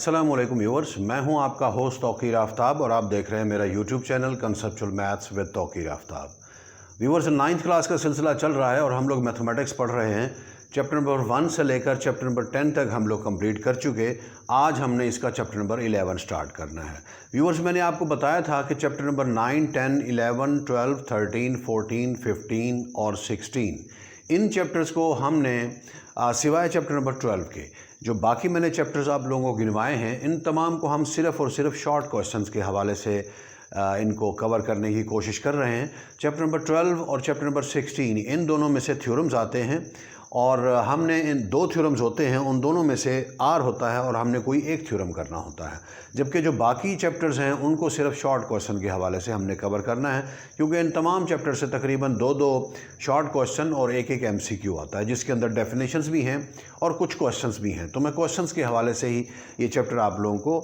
अस्सलाम वालेकुम व्यूअर्स, मैं हूं आपका होस्ट तौकीर आफ्ताब और आप देख रहे हैं मेरा YouTube channel conceptual maths with Tauqeer Aftab. Viewers, 9th class का सिलसिला चल रहा है और हम लोग मैथमेटिक्स पढ़ रहे हैं। चैप्टर नंबर 1 से लेकर चैप्टर नंबर 10 तक हम लोग कंप्लीट कर चुके। आज हमने इसका चैप्टर नंबर 11 स्टार्ट करना है। व्यूअर्स, मैंने आपको बताया था कि चैप्टर नंबर 9, 10, 11, 12, 13, 14, 15 और 16 इन चैप्टर्स को हमने सिवाय चैप्टर नंबर 12 के जो बाकी मैंने चैप्टर्स आप लोगों को गिनवाए हैं, इन तमाम को हम सिर्फ़ और सिर्फ शॉर्ट क्वेश्चंस के हवाले से इनको कवर करने की कोशिश कर रहे हैं। चैप्टर नंबर 12 और चैप्टर नंबर 16 इन दोनों में से थ्योरम्स आते हैं और हमने इन दो थ्योरम्स होते हैं, उन दोनों में से आर होता है और हमने कोई एक थ्योरम करना होता है। जबकि जो बाकी चैप्टर्स हैं उनको सिर्फ शॉर्ट क्वेश्चन के हवाले से हमने कवर करना है, क्योंकि इन तमाम चैप्टर से तकरीबन दो शॉर्ट क्वेश्चन और एक MCQ आता है, जिसके अंदर डेफिनेशंस भी हैं और कुछ क्वेश्चंस भी हैं। तो मैं क्वेश्चंस के हवाले से ही ये चैप्टर आप लोगों को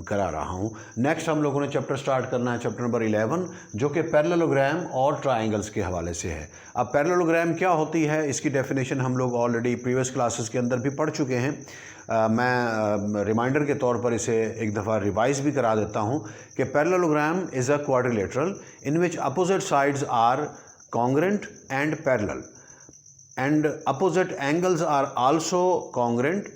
करा रहा हूँ। नेक्स्ट हम लोगों ने चैप्टर स्टार्ट करना है चैप्टर नंबर 11, जो कि पैरेललोग्राम और ट्राइंगल्स के हवाले से है। अब पैरेललोग्राम क्या होती है, इसकी डेफिनेशन हम लोग ऑलरेडी प्रीवियस क्लासेस के अंदर भी पढ़ चुके हैं। मैं रिमाइंडर के तौर पर इसे एक दफ़ा रिवाइज भी करा देता हूँ कि parallelogram is a quadrilateral in which opposite sides are congruent and parallel and opposite angles are also congruent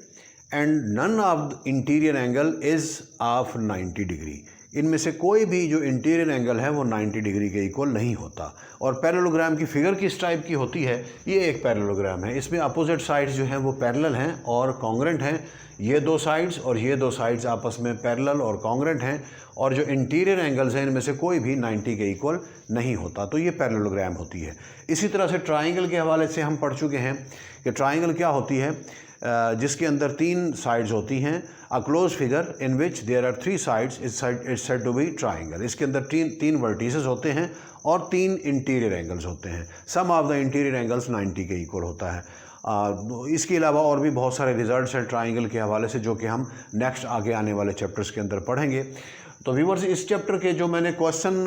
and none of the interior angle is of 90 degree। इनमें से कोई भी जो इंटीरियर एंगल है वो 90 डिग्री के इक्वल नहीं होता। और पैरेललोग्राम की फिगर किस टाइप की होती है, ये एक पैरेललोग्राम है। इसमें अपोजिट साइड्स जो हैं वो पैरेलल हैं और कॉन्ग्रेंट हैं। ये दो साइड्स और ये दो साइड्स आपस में पैरेलल और कॉन्ग्रेंट हैं और जो इंटीरियर एंगल्स हैं इनमें से कोई भी 90 के इक्वल नहीं होता। तो ये पैरेललोग्राम होती है। इसी तरह से ट्राइंगल के हवाले से हम पढ़ चुके हैं कि ट्राइंगल क्या होती है, जिसके अंदर 3 साइड्स होती हैं। A close figure in which there are 3 sides is said to be triangle. इसके अंदर तीन वर्टिसेस होते हैं और 3 इंटीरियर एंगल्स होते हैं। सम ऑफ द इंटीरियर एंगल्स 90 के इक्वल होता है। इसके अलावा और भी बहुत सारे रिजल्ट्स हैं ट्राइंगल के हवाले से, जो कि हम नेक्स्ट आगे आने वाले चैप्टर्स के अंदर पढ़ेंगे। तो व्यूअर्स, इस चैप्टर के जो मैंने क्वेश्चन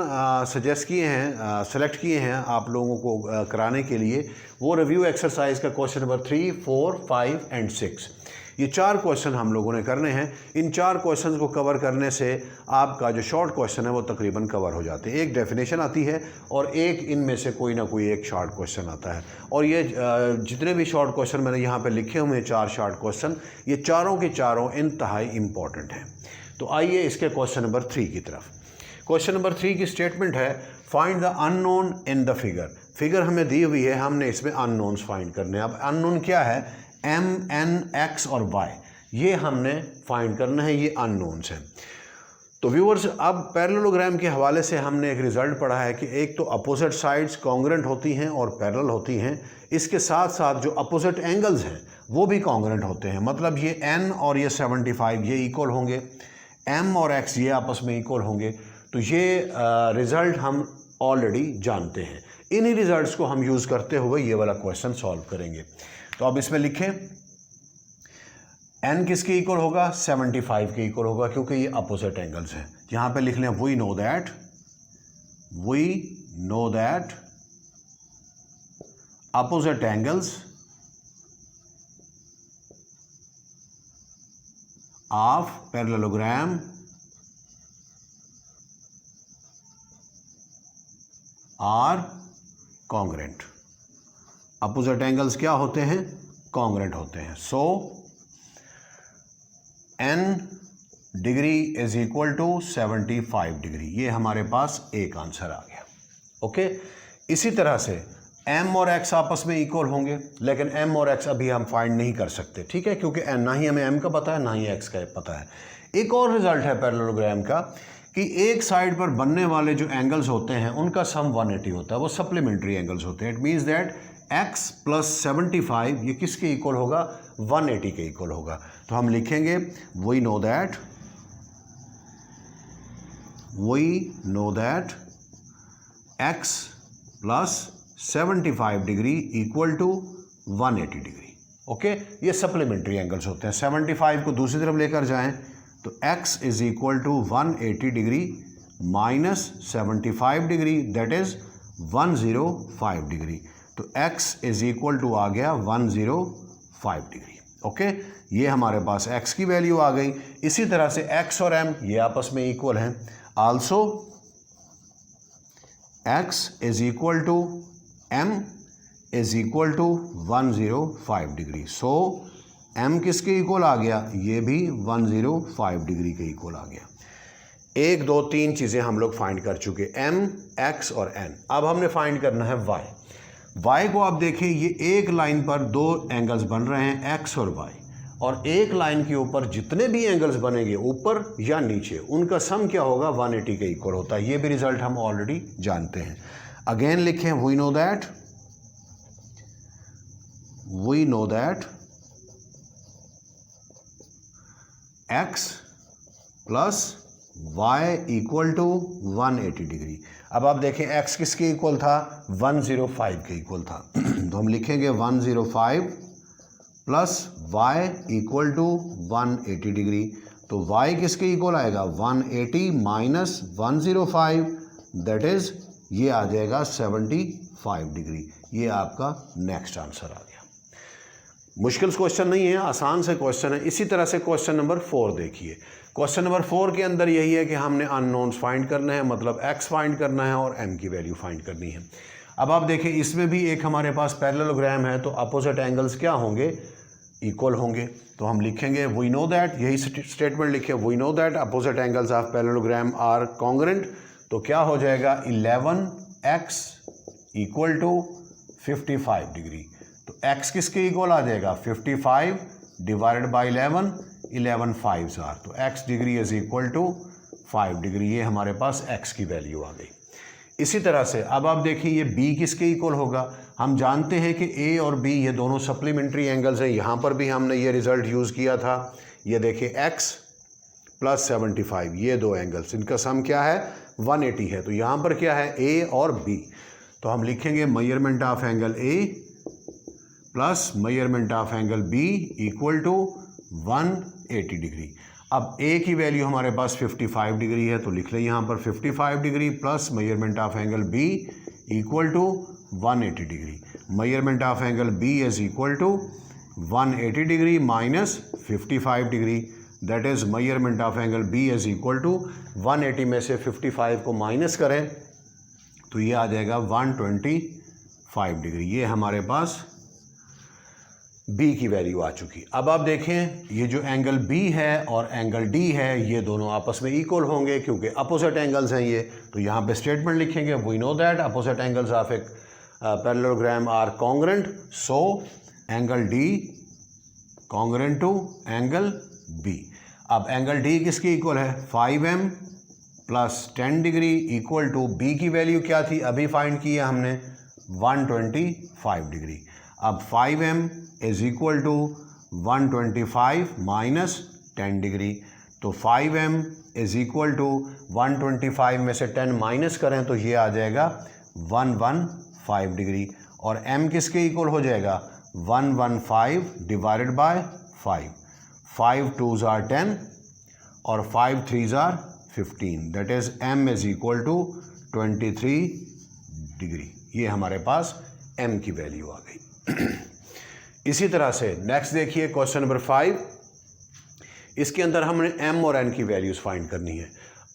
सजेस्ट किए हैं, सेलेक्ट किए हैं आप लोगों को कराने के लिए, वो रिव्यू एक्सरसाइज का क्वेश्चन नंबर 3, 4, 5 एंड 6, ये 4 क्वेश्चन हम लोगों ने करने हैं। इन 4 क्वेश्चन को कवर करने से आपका जो शॉर्ट क्वेश्चन है वो तकरीबन कवर हो जाते हैं। एक डेफिनेशन आती है और एक इनमें से कोई ना कोई एक शॉर्ट क्वेश्चन आता है। और ये जितने भी शॉर्ट क्वेश्चन मैंने यहाँ पे लिखे हुए हैं, 4 शॉर्ट क्वेश्चन, ये चारों के चारों इंतहाई इम्पॉर्टेंट हैं। तो आइए इसके क्वेश्चन नंबर 3 की तरफ। क्वेश्चन नंबर 3 की स्टेटमेंट है, find the unknown in the figure. Figure हमें दी हुई है, हमने इसमें अननोन्स फाइंड करने हैं। अब अननोन क्या है, M, N, X और Y, ये हमने फाइंड करना है, ये अननोन्स हैं। तो व्यूअर्स, अब पैरेललोग्राम के हवाले से हमने एक रिज़ल्ट पढ़ा है कि एक तो अपोजिट साइड्स कॉन्ग्रेंट होती हैं और पैरेलल होती हैं। इसके साथ साथ जो अपोजिट एंगल्स हैं वो भी कॉन्ग्रेंट होते हैं। मतलब ये N और ये 75 ये इक्वल होंगे, M और X ये आपस में इक्वल होंगे। तो ये रिज़ल्ट हम ऑलरेडी जानते हैं। इन्हीं रिज़ल्ट्स को हम यूज़ करते हुए ये वाला क्वेश्चन सॉल्व करेंगे। तो अब इसमें लिखें, N किसके इक्वल होगा, 75 के इक्वल होगा, क्योंकि ये अपोजिट एंगल्स हैं। यहाँ पे लिख लें, we know that opposite angles of parallelogram are congruent. Opposite angles क्या होते हैं, कॉन्ग्रेंट होते हैं। So N degree is equal to 75 degree. ये हमारे पास एक आंसर आ गया। ओके, इसी तरह से M और X आपस में इक्वल होंगे, लेकिन M और X अभी हम फाइंड नहीं कर सकते, ठीक है, क्योंकि ना ही हमें M का पता है ना ही X का पता है। एक और रिजल्ट है पैरेललोग्राम का कि एक साइड पर बनने वाले जो एंगल्स होते हैं उनका सम 180 होता है, वो सप्लीमेंट्री एंगल्स होते हैं। It means that X plus 75 ये किसके इक्वल होगा, 180 के इक्वल होगा। तो हम लिखेंगे, we know that X plus 75 degree equal to 180 degree. Okay, ये सप्लीमेंट्री एंगल्स होते हैं। 75 को दूसरी तरफ लेकर जाएं तो X is equal to 180 degree minus 75 degree, that is 105 degree. तो x इज इक्वल टू आ गया 105 डिग्री। ओके, ये हमारे पास x की वैल्यू आ गई। इसी तरह से x और m ये आपस में इक्वल हैं। Also x is equal to m is equal to 105 degree. So m किसके इक्वल आ गया? ये भी 105 डिग्री के इक्वल आ गया। 1 2 3 चीज़ें हम लोग फाइंड कर चुके, m, x और n। अब हमने फाइंड करना है y। y को आप देखें, ये एक लाइन पर दो एंगल्स बन रहे हैं x और y, और एक लाइन के ऊपर जितने भी एंगल्स बनेंगे ऊपर या नीचे उनका सम क्या होगा? 180 के इक्वल होता है। ये भी रिजल्ट हम ऑलरेडी जानते हैं। अगेन लिखें, we know that x plus y equal to 180 degree. अब आप देखें x किसके इक्वल था? 105 के इक्वल था। तो हम लिखेंगे 105 plus y equal to 180 degree. तो y किसके इक्वल आएगा? 180 माइनस 105, दैट इज ये आ जाएगा 75 डिग्री। ये आपका नेक्स्ट आंसर आ गया। मुश्किल क्वेश्चन नहीं है, आसान से क्वेश्चन है। इसी तरह से क्वेश्चन नंबर 4 देखिए। क्वेश्चन नंबर 4 के अंदर यही है कि हमने अननोन्स फाइंड करना है, मतलब x फाइंड करना है और m की वैल्यू फाइंड करनी है। अब आप देखें, इसमें भी एक हमारे पास पैरेललोग्राम है, तो अपोजिट एंगल्स क्या होंगे? इक्वल होंगे। तो हम लिखेंगे वी नो दैट, यही स्टेटमेंट लिखे, we know that opposite angles of parallelogram are congruent. तो क्या हो जाएगा? 11x equal to 55 degree. तो x किसके इक्वल आ जाएगा? 55 डिवाइडेड बाई 11 5s आर, तो x degree is equal to 5 degree. ये हमारे पास x की वैल्यू आ गई। इसी तरह से अब आप देखिए, ये b किसके इक्वल होगा? हम जानते हैं कि a और b ये दोनों सप्लीमेंट्री एंगल्स हैं। यहाँ पर भी हमने ये रिजल्ट यूज़ किया था। ये देखिए x प्लस 75, ये दो एंगल्स, इनका सम क्या है? 180 है। तो यहाँ पर क्या है? a और b। तो हम लिखेंगे measurement of angle a plus measurement of angle b equal to 180 degree. अब a की वैल्यू हमारे पास 55 डिग्री है, तो लिख लें यहाँ पर 55 degree plus measurement of angle b equal to 180 degree. Measurement of angle b is equal to 180 degree minus 55 degree, that is measurement of angle b is equal to 180 में से 55 को माइनस करें तो ये आ जाएगा 125 डिग्री। ये हमारे पास b की वैल्यू आ चुकी। अब आप देखें, ये जो एंगल b है और एंगल d है ये दोनों आपस में इक्वल होंगे क्योंकि अपोजिट एंगल्स हैं ये। तो यहाँ पे स्टेटमेंट लिखेंगे, we know that opposite angles of a parallelogram are congruent, so angle d congruent to angle b। अब एंगल d किसके इक्वल है? 5m plus 10 degree equal to b की वैल्यू क्या थी? अभी फाइंड की है हमने, 125 डिग्री। अब 5m is equal to 125 minus 10 degree. तो 5m इज इक्वल टू 125 में से 10 माइनस करें तो ये आ जाएगा 115 डिग्री। और m किसके इक्वल हो जाएगा? 115 डिवाइडेड बाय 5। 5 2s आर 10 और 5 3s are 15, that is m is equal to 23 degree. ये हमारे पास m की वैल्यू आ गई। इसी तरह से नेक्स्ट देखिए क्वेश्चन नंबर 5। इसके अंदर हमने m और n की वैल्यूज़ फाइंड करनी है।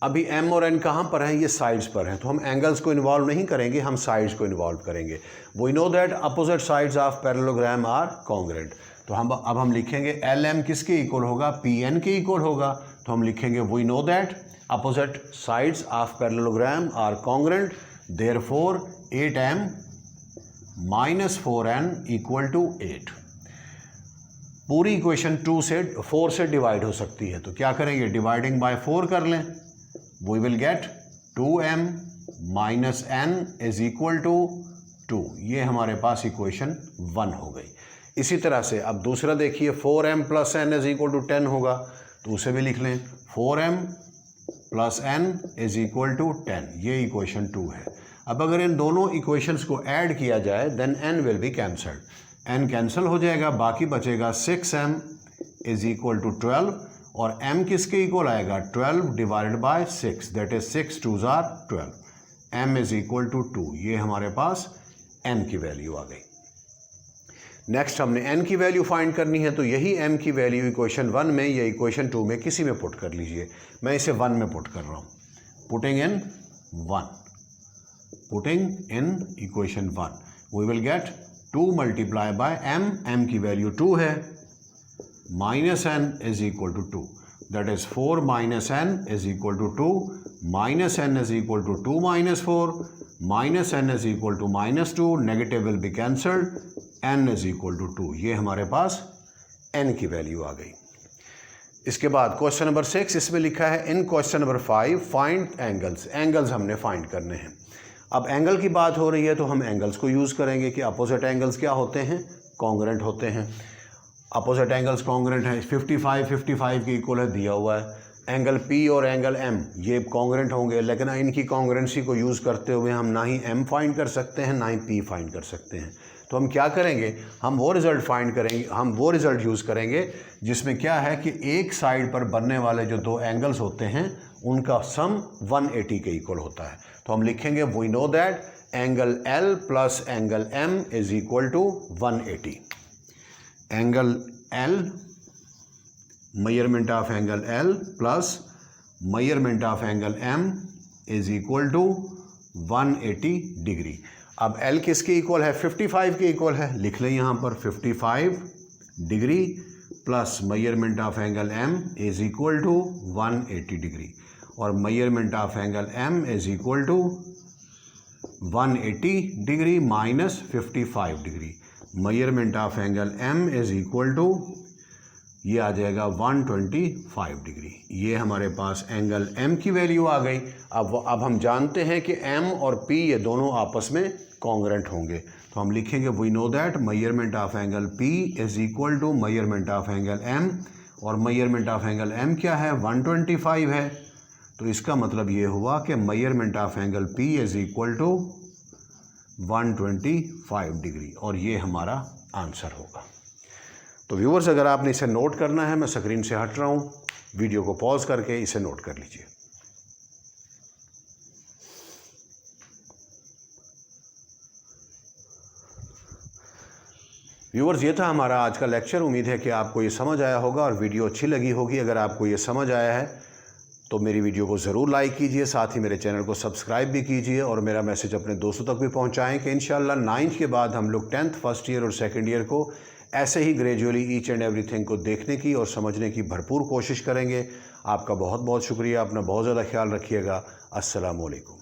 अभी m और n कहाँ पर हैं? ये साइड्स पर हैं, तो हम एंगल्स को इन्वॉल्व नहीं करेंगे, हम साइड्स को इन्वॉल्व करेंगे। We know that opposite sides of parallelogram are congruent. तो हम लिखेंगे LM किसके इक्वल होगा? PN के इक्वल होगा। तो हम लिखेंगे we know that opposite sides of parallelogram are congruent, therefore 8m minus 4n equal to 8। पूरी इक्वेशन 4 से डिवाइड हो सकती है, तो क्या करेंगे? डिवाइडिंग बाय 4 कर लें। We will get 2m minus n is equal to 2। ये हमारे पास इक्वेशन 1 हो गई। इसी तरह से अब दूसरा देखिए, 4m plus n is equal to 10 होगा, तो उसे भी लिख लें। 4m plus n is equal to 10, ये इक्वेशन 2 है। अब अगर इन दोनों इक्वेशंस को ऐड किया जाए then n will be cancelled, n cancel हो जाएगा, बाकी बचेगा 6m इज इक्वल टू 12 और m किसके इक्वल आएगा? 12 divided by 6, that is 6 2s are 12, m is equal to 2। ये हमारे पास m की वैल्यू आ गई। नेक्स्ट हमने n की वैल्यू फाइंड करनी है, तो यही m की वैल्यू इक्वेशन 1 में या इक्वेशन 2 में किसी में पुट कर लीजिए। मैं इसे 1 में पुट कर रहा हूँ, putting in 1, putting in equation 1 we will get 2 multiply by m की वैल्यू 2 है, minus n is equal to 2, that is 4 minus n is equal to 2, minus n is equal to 2 minus 4, minus n is equal to minus 2, negative will be cancelled, n is equal to 2। ये हमारे पास n की value आ गई। इसके बाद question number 6, इसमें लिखा है in question number 5 find angles. Angles हमने फाइंड करने हैं। अब एंगल की बात हो रही है तो हम एंगल्स को यूज़ करेंगे कि अपोजिट एंगल्स क्या होते हैं, कॉन्ग्रुएंट होते हैं। अपोजिट एंगल्स कॉन्ग्रुएंट है, 55 के इक्वल है दिया हुआ है। एंगल P और एंगल M ये कॉन्ग्रुएंट होंगे, लेकिन इनकी कॉन्ग्रुएंसी को यूज़ करते हुए हम ना ही M फाइंड कर सकते हैं ना ही P फाइंड कर सकते हैं। तो हम क्या करेंगे, हम वो रिज़ल्ट फाइंड करेंगे, हम वो रिज़ल्ट यूज़ करेंगे जिसमें क्या है कि एक साइड पर बनने वाले जो दो एंगल्स होते हैं उनका सम 180 के इक्वल होता है। तो हम लिखेंगे we know that angle L plus angle M is equal to 180। Angle L, measurement of angle L plus measurement of angle M is equal to 180 degree. अब L किसके इक्वल है, 55 के इक्वल है, लिख लें यहाँ पर 55 degree plus measurement of angle M is equal to 180 degree, और measurement of angle M is equal to 180 degree minus 55 degree. Measurement of angle M is equal to, ये आ जाएगा 125 डिग्री। ये हमारे पास एंगल M की वैल्यू आ गई। अब हम जानते हैं कि M और P ये दोनों आपस में कॉन्ग्रुएंट होंगे, तो हम लिखेंगे we know that measurement of angle P is equal to measurement of angle M, और मेजरमेंट ऑफ एंगल M क्या है, 125 है। तो इसका मतलब ये हुआ कि measurement of angle P is equal to 125 degree, और ये हमारा आंसर होगा। तो व्यूअर्स, अगर आपने इसे नोट करना है, मैं स्क्रीन से हट रहा हूँ, वीडियो को पॉज करके इसे नोट कर लीजिए। व्यूअर्स, ये था हमारा आज का लेक्चर। उम्मीद है कि आपको ये समझ आया होगा और वीडियो अच्छी लगी होगी। अगर आपको ये समझ आया है तो मेरी वीडियो को ज़रूर लाइक कीजिए, साथ ही मेरे चैनल को सब्सक्राइब भी कीजिए, और मेरा मैसेज अपने दोस्तों तक भी पहुंचाएं कि इंशाल्लाह 9th के बाद हम लोग 10th फर्स्ट ईयर और सेकंड ईयर को ऐसे ही ग्रेजुअली ईच एंड एवरीथिंग को देखने की और समझने की भरपूर कोशिश करेंगे। आपका बहुत बहुत शुक्रिया। अपना बहुत ज़्यादा ख्याल रखिएगा। अस्सलाम वालेकुम।